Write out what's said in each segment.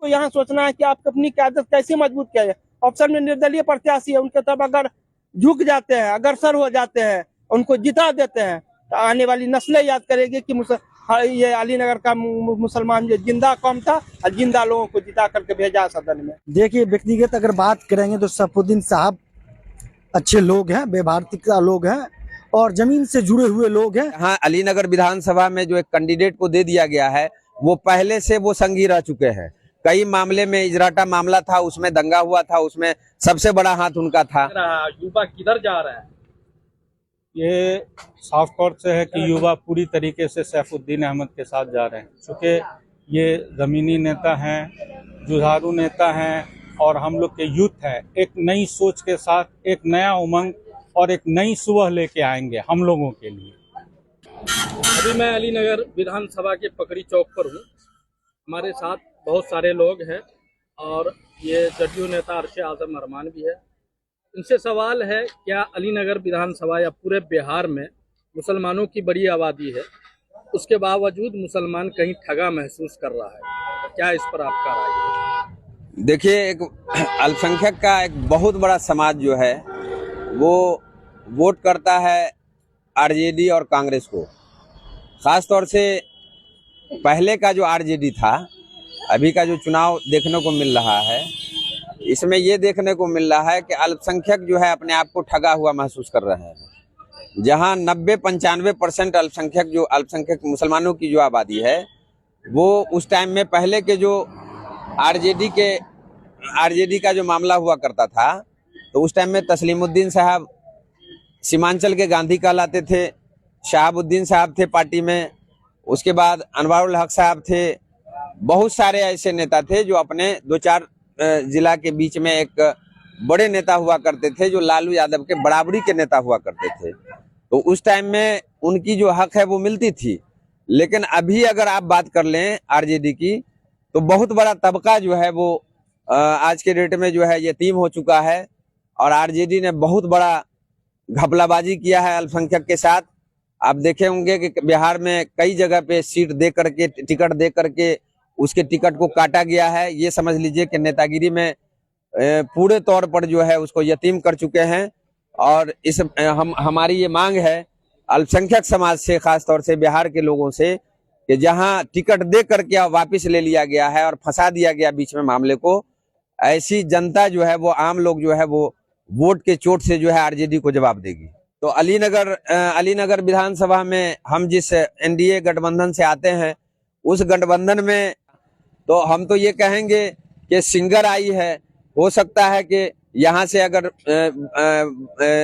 तो यहाँ सोचना है कि आप अपनी क़यादत कैसे मजबूत किया जाए। ऑप्शन में निर्दलीय प्रत्याशी है, उनके तरफ अगर झुक जाते हैं, अग्रसर हो जाते हैं, उनको जिता देते हैं, तो आने वाली नस्लें याद करेगी कि ये अलीनगर का मुसलमान जो जिंदा कौम था और जिंदा लोगों को जिता करके भेजा सदन में। देखिए, व्यक्तिगत अगर बात करेंगे तो सैफुद्दीन साहब अच्छे लोग हैं, व्यवहारिकता लोग हैं और जमीन से जुड़े हुए लोग हैं। हाँ, अलीनगर विधानसभा में जो एक कैंडिडेट को दे दिया गया है वो पहले से वो संगी रह चुके हैं। कई मामले में इजराटा मामला था, उसमें दंगा हुआ था, उसमें सबसे बड़ा हाथ उनका था। युवा किधर जा रहा है? ये साफ तौर से है कि युवा पूरी तरीके से सैफुद्दीन अहमद के साथ जा रहे हैं, क्योंकि ये ज़मीनी नेता हैं, जुझारू नेता हैं और हम लोग के यूथ है, एक नई सोच के साथ एक नया उमंग और एक नई सुबह लेके आएंगे हम लोगों के लिए। अभी मैं अलीनगर विधानसभा के पकड़ी चौक पर हूँ। हमारे साथ बहुत सारे लोग हैं और ये जदयू नेता अरशद आजम अरमान भी है। इनसे सवाल है, क्या अलीनगर विधानसभा या पूरे बिहार में मुसलमानों की बड़ी आबादी है, उसके बावजूद मुसलमान कहीं ठगा महसूस कर रहा है? क्या इस पर आपका राय है? देखिए, एक अल्पसंख्यक का एक बहुत बड़ा समाज जो है वो वोट करता है आरजेडी और कांग्रेस को। खास तौर से पहले का जो आरजेडी था, अभी का जो चुनाव देखने को मिल रहा है, इसमें ये देखने को मिल रहा है कि अल्पसंख्यक जो है अपने आप को ठगा हुआ महसूस कर रहे हैं। जहां 90-95% अल्पसंख्यक मुसलमानों की जो आबादी है वो उस टाइम में पहले के जो आरजेडी का जो मामला हुआ करता था, तो उस टाइम में तस्लीमुद्दीन साहब सीमांचल के गांधी कहलाते थे, शहाबुद्दीन साहब थे पार्टी में, उसके बाद अनवारुल हक साहब थे। बहुत सारे ऐसे नेता थे जो अपने 2-4 जिला के बीच में एक बड़े नेता हुआ करते थे, जो लालू यादव के बराबरी के नेता हुआ करते थे। तो उस टाइम में उनकी जो हक है वो मिलती थी। लेकिन अभी अगर आप बात कर लें आरजेडी की, तो बहुत बड़ा तबका जो है वो आज के डेट में जो है यतीम हो चुका है और आरजेडी ने बहुत बड़ा घपलाबाजी किया है अल्पसंख्यक के साथ। आप देखे होंगे कि बिहार में कई जगह पे सीट दे करके, टिकट दे करके उसके टिकट को काटा गया है। ये समझ लीजिए कि नेतागिरी में पूरे तौर पर जो है उसको यतीम कर चुके हैं। और हमारी ये मांग है अल्पसंख्यक समाज से, खास तौर से बिहार के लोगों से, कि जहां टिकट दे करके वापस ले लिया गया है और फंसा दिया गया बीच में मामले को, ऐसी जनता जो है वो, आम लोग जो है वो वोट के चोट से जो है आरजेडी को जवाब देगी। तो अलीनगर विधानसभा में हम जिस एनडीए गठबंधन से आते हैं, उस गठबंधन में तो हम तो ये कहेंगे कि सिंगर आई है। हो सकता है कि यहाँ से अगर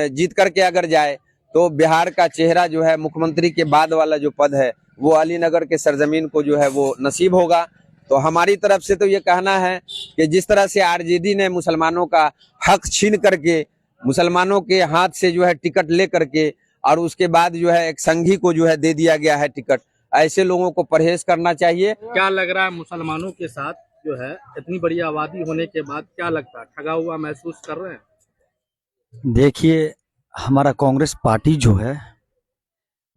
जीत करके अगर जाए तो बिहार का चेहरा जो है, मुख्यमंत्री के बाद वाला जो पद है, वो अलीनगर के सरजमीन को जो है वो नसीब होगा। तो हमारी तरफ से तो ये कहना है कि जिस तरह से आरजेडी ने मुसलमानों का हक छीन करके मुसलमानों के हाथ से जो है टिकट ले करके और उसके बाद जो है एक संघी को जो है दे दिया गया है टिकट, ऐसे लोगों को परहेज करना चाहिए। क्या लग रहा है, मुसलमानों के साथ जो है इतनी बड़ी आबादी होने के बाद क्या लगता है, ठगा हुआ महसूस कर रहे हैं? देखिए, हमारा कांग्रेस पार्टी जो है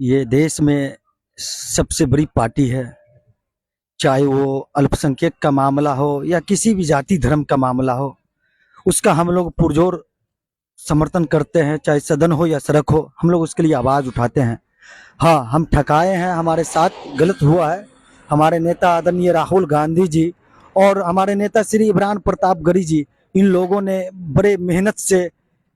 ये देश में सबसे बड़ी पार्टी है। चाहे वो अल्पसंख्यक का मामला हो या किसी भी जाति धर्म का मामला हो, उसका हम लोग पुरजोर समर्थन करते हैं। चाहे सदन हो या सड़क हो, हम लोग उसके लिए आवाज़ उठाते हैं। हाँ, हम ठकाए हैं, हमारे साथ गलत हुआ है। हमारे नेता आदरणीय राहुल गांधी जी और हमारे नेता श्री इमरान प्रतापगढ़ी जी, इन लोगों ने बड़े मेहनत से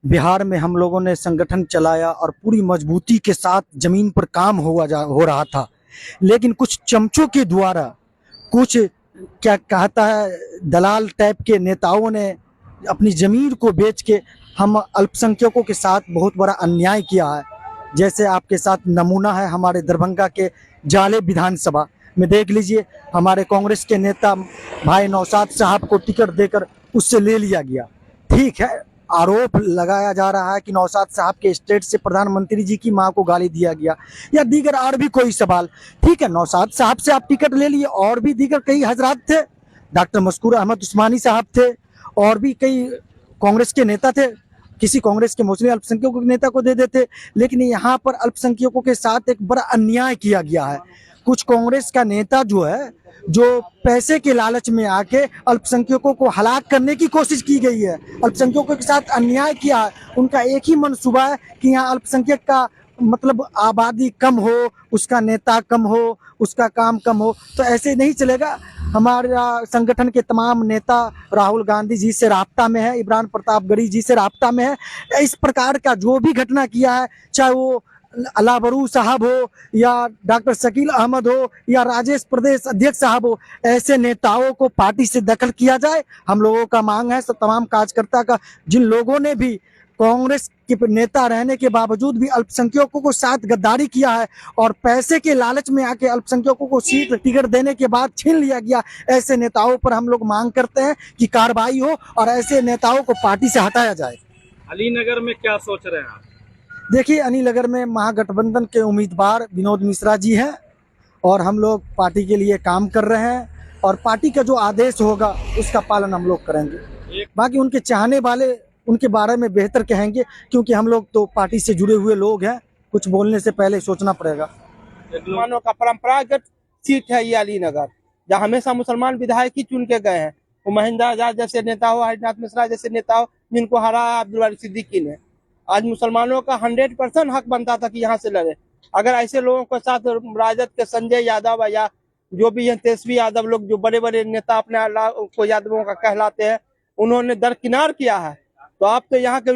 बिहार में हम लोगों ने संगठन चलाया और पूरी मजबूती के साथ जमीन पर काम हो रहा था। लेकिन कुछ चमचों के द्वारा, कुछ क्या कहता है, दलाल टाइप के नेताओं ने अपनी ज़मीन को बेच के हम अल्पसंख्यकों के साथ बहुत बड़ा अन्याय किया है। जैसे आपके साथ नमूना है हमारे दरभंगा के जाले विधानसभा में, देख लीजिए, हमारे कांग्रेस के नेता भाई नौशाद साहब को टिकट देकर उससे ले लिया गया। ठीक है, आरोप लगाया जा रहा है कि नौशाद साहब के स्टेट से प्रधानमंत्री जी की मां को गाली दिया गया या दीगर और भी कोई सवाल। ठीक है, नौशाद साहब से आप टिकट ले लिए, और भी दीगर कई हजरात थे, डॉक्टर मशकूर अहमद उस्मानी साहब थे और भी कई कांग्रेस के नेता थे। किसी कांग्रेस के मुस्लिम अल्पसंख्यकों के नेता को दे देते, लेकिन यहाँ पर अल्पसंख्यकों के साथ एक बड़ा अन्याय किया गया है। कुछ कांग्रेस का नेता जो है, जो पैसे के लालच में आके अल्पसंख्यकों को हलाक करने की कोशिश की गई है, अल्पसंख्यकों के साथ अन्याय किया है। उनका एक ही मनसूबा है कि यहाँ अल्पसंख्यक का मतलब आबादी कम हो, उसका नेता कम हो, उसका काम कम हो। तो ऐसे नहीं चलेगा। हमारा संगठन के तमाम नेता राहुल गांधी जी से राब्ता में है, इमरान प्रतापगढ़ी जी से राब्ता में है। इस प्रकार का जो भी घटना किया है, चाहे वो अलाबरू साहब हो या डॉक्टर शकील अहमद हो या राजेश प्रदेश अध्यक्ष साहब हो, ऐसे नेताओं को पार्टी से दखल किया जाए। हम लोगों का मांग है, सब तमाम कार्यकर्ता का, जिन लोगों ने भी कांग्रेस के नेता रहने के बावजूद भी अल्पसंख्यकों को साथ गद्दारी किया है और पैसे के लालच में आके अल्पसंख्यकों को सीट टिकट देने के बाद छीन लिया गया, ऐसे नेताओं पर हम लोग मांग करते हैं कि कार्रवाई हो और ऐसे नेताओं को पार्टी से हटाया जाए। अलीनगर में क्या सोच रहे हैं आप? देखिए, अलीनगर में महागठबंधन के उम्मीदवार विनोद मिश्रा जी हैं और हम लोग पार्टी के लिए काम कर रहे हैं और पार्टी का जो आदेश होगा उसका पालन हम लोग करेंगे। बाकी उनके चाहने वाले उनके बारे में बेहतर कहेंगे, क्योंकि हम लोग तो पार्टी से जुड़े हुए लोग हैं, कुछ बोलने से पहले सोचना पड़ेगा। मुसलमानों का परंपरागत सीट है ये अलीनगर, जहाँ हमेशा मुसलमान विधायक ही चुन के गए हैं। वो महेंद्र आजाद जैसे नेता हो, हरिनाथ मिश्रा जैसे नेता हो, जिनको हराया अब्दुल वारिस सिद्दीकी ने। आज मुसलमानों का 100% हक बनता था कि यहाँ से लड़े। अगर ऐसे लोगों के साथ राजद के संजय यादव या जो भी है तेजस्वी यादव लोग, जो बड़े बड़े नेता अपने को यादवों का कहलाते हैं, उन्होंने दरकिनार किया है, तो आप तो यहाँ के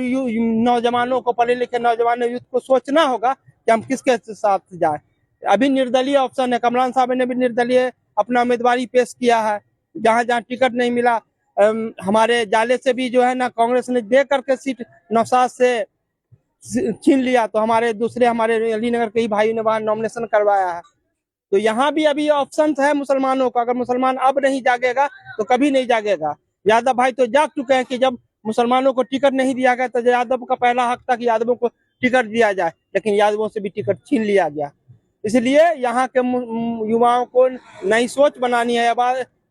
नौजवानों को, पढ़े लिखे नौजवान यूथ को सोचना होगा कि हम किसके साथ जाए। अभी निर्दलीय ऑप्शन है, कमरान साहब ने भी निर्दलीय अपना उम्मीदवारी पेश किया है। जहाँ जहाँ टिकट नहीं मिला, हमारे जाले से भी जो है ना, कांग्रेस ने दे करके सीट नौशाद से छीन लिया, तो हमारे अलीनगर के ही भाई ने वहाँ नॉमिनेशन करवाया है। तो यहाँ भी अभी ऑप्शन है मुसलमानों का। अगर मुसलमान अब नहीं जागेगा तो कभी नहीं जागेगा। यादव भाई तो जाग चुके हैं कि जब मुसलमानों को टिकट नहीं दिया गया तो यादव का पहला हक था कि यादवों को टिकट दिया जाए, लेकिन यादवों से भी टिकट छीन लिया गया। इसलिए यहाँ के युवाओं को नई सोच बनानी है,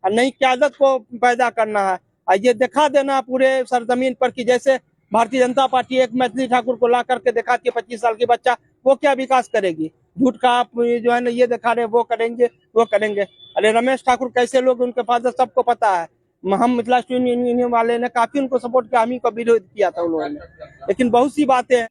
नई क़यादत को पैदा करना है। ये दिखा देना पूरे सरजमीन पर कि जैसे भारतीय जनता पार्टी एक मैथिली ठाकुर को ला करके दिखाती है, 25 साल की बच्चा, वो क्या विकास करेगी। झूठ का आप जो है ना ये दिखा रहे, वो करेंगे। अरे रमेश ठाकुर कैसे लोग, उनके फादर सबको पता है। हम मिथिला यूनियन वाले ने काफी उनको सपोर्ट किया, हम ही को विरोध किया था उन्होंने, लेकिन बहुत सी बातें हैं।